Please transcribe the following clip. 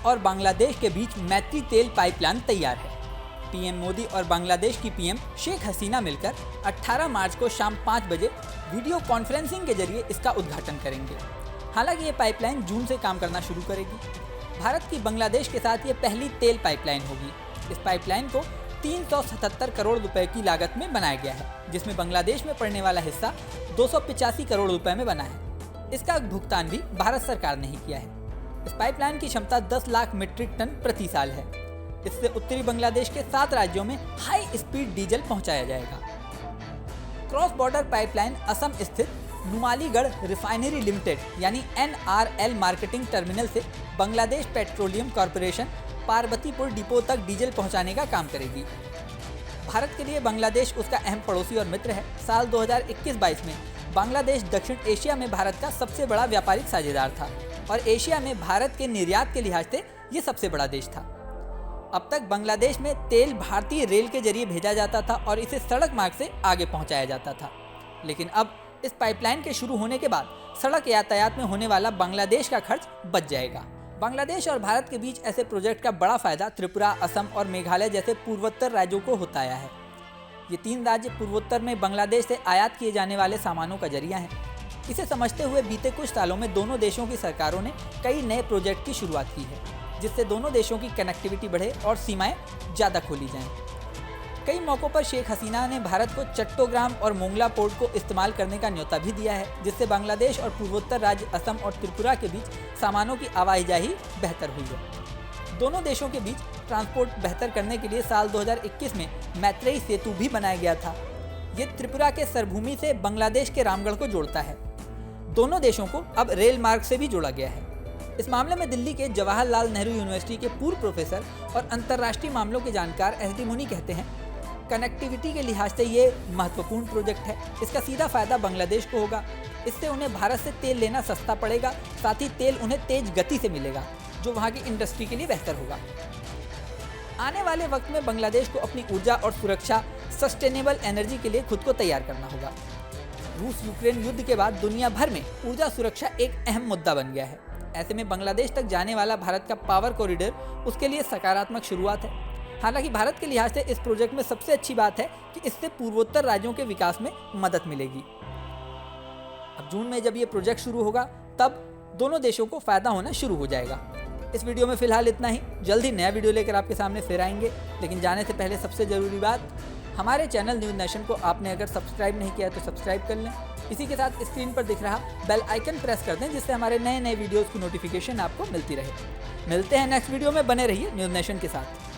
और बांग्लादेश के बीच मैत्री तेल पाइपलाइन तैयार है। पीएम मोदी और बांग्लादेश की पीएम शेख हसीना मिलकर 18 मार्च को शाम 5 बजे वीडियो कॉन्फ्रेंसिंग के जरिए इसका उद्घाटन करेंगे। हालांकि ये पाइपलाइन जून से काम करना शुरू करेगी। भारत की बांग्लादेश के साथ ये पहली तेल पाइपलाइन होगी। इस पाइपलाइन को 377 करोड़ रुपए की लागत में बनाया गया है, जिसमें बांग्लादेश में पड़ने वाला हिस्सा 285 करोड़ रुपए में बना है। इसका भुगतान भी भारत सरकार ने ही किया है। इस पाइपलाइन की क्षमता 10 लाख मीट्रिक टन प्रति साल है। इससे उत्तरी बांग्लादेश के 7 राज्यों में हाई स्पीड डीजल पहुंचाया जाएगा। क्रॉस बॉर्डर पाइपलाइन असम स्थित नुमालीगढ़ रिफाइनरी लिमिटेड यानी NRL मार्केटिंग टर्मिनल से Bangladesh petroleum corporation Parvatipur depot तक डीजल पहुंचाने का काम करेगी। भारत के लिए बांग्लादेश उसका अहम पड़ोसी और मित्र है। साल 2021-22 में बांग्लादेश दक्षिण एशिया में भारत का सबसे बड़ा व्यापारिक साझेदार था और एशिया में भारत के निर्यात के लिहाज से ये सबसे बड़ा देश था। अब तक बांग्लादेश में तेल भारतीय रेल के जरिए भेजा जाता था और इसे सड़क मार्ग से आगे पहुंचाया जाता था, लेकिन अब इस पाइपलाइन के शुरू होने के बाद सड़क यातायात में होने वाला बांग्लादेश का खर्च बच जाएगा। बांग्लादेश और भारत के बीच ऐसे प्रोजेक्ट का बड़ा फायदा त्रिपुरा, असम और मेघालय जैसे पूर्वोत्तर राज्यों को होता आया है। ये 3 राज्य पूर्वोत्तर में बांग्लादेश से आयात किए जाने वाले सामानों का जरिया है। इसे समझते हुए बीते कुछ सालों में दोनों देशों की सरकारों ने कई नए प्रोजेक्ट की शुरुआत की है, जिससे दोनों देशों की कनेक्टिविटी बढ़े और सीमाएं ज़्यादा खोली जाएं। कई मौक़ों पर शेख हसीना ने भारत को चट्टोग्राम और मोंगला पोर्ट को इस्तेमाल करने का न्योता भी दिया है, जिससे बांग्लादेश और पूर्वोत्तर राज्य असम और त्रिपुरा के बीच सामानों की आवाजाही बेहतर हुई है। दोनों देशों के बीच ट्रांसपोर्ट बेहतर करने के लिए साल 2021 में मैत्रेई सेतु भी बनाया गया था। ये त्रिपुरा के सरभूमि से बांग्लादेश के रामगढ़ को जोड़ता है। दोनों देशों को अब रेल मार्ग से भी जोड़ा गया है। इस मामले में दिल्ली के जवाहरलाल नेहरू यूनिवर्सिटी के पूर्व प्रोफेसर और अंतर्राष्ट्रीय मामलों के जानकार SD मुनी कहते हैं, कनेक्टिविटी के लिहाज से ये महत्वपूर्ण प्रोजेक्ट है। इसका सीधा फायदा बांग्लादेश को होगा। इससे उन्हें भारत से तेल लेना सस्ता पड़ेगा, साथ ही तेल उन्हें तेज गति से मिलेगा, जो वहाँ की इंडस्ट्री के लिए बेहतर होगा। आने वाले वक्त में बांग्लादेश को अपनी ऊर्जा और सुरक्षा, सस्टेनेबल एनर्जी के लिए खुद को तैयार करना होगा। रूस यूक्रेन युद्ध के बाद दुनिया भर में ऊर्जा सुरक्षा एक अहम मुद्दा बन गया है। ऐसे में बांग्लादेश तक जाने वाला भारत का पावर कॉरिडोर उसके लिए सकारात्मक शुरुआत है। हालांकि भारत के लिहाज से इस प्रोजेक्ट में सबसे अच्छी बात है कि इससे पूर्वोत्तर राज्यों के विकास में मदद मिलेगी। अब जून में जब ये प्रोजेक्ट शुरू होगा, तब दोनों देशों को फायदा होना शुरू हो जाएगा। इस वीडियो में फिलहाल इतना ही। जल्द ही नया वीडियो लेकर आपके सामने फिर आएंगे, लेकिन जाने से पहले सबसे ज़रूरी बात, हमारे चैनल न्यूज़ नेशन को आपने अगर सब्सक्राइब नहीं किया है तो सब्सक्राइब कर लें। इसी के साथ स्क्रीन पर दिख रहा बेल आइकन प्रेस कर दें, जिससे हमारे नए वीडियोज़ की नोटिफिकेशन आपको मिलती रहे। मिलते हैं नेक्स्ट वीडियो में, बने रहिए न्यूज़ नेशन के साथ।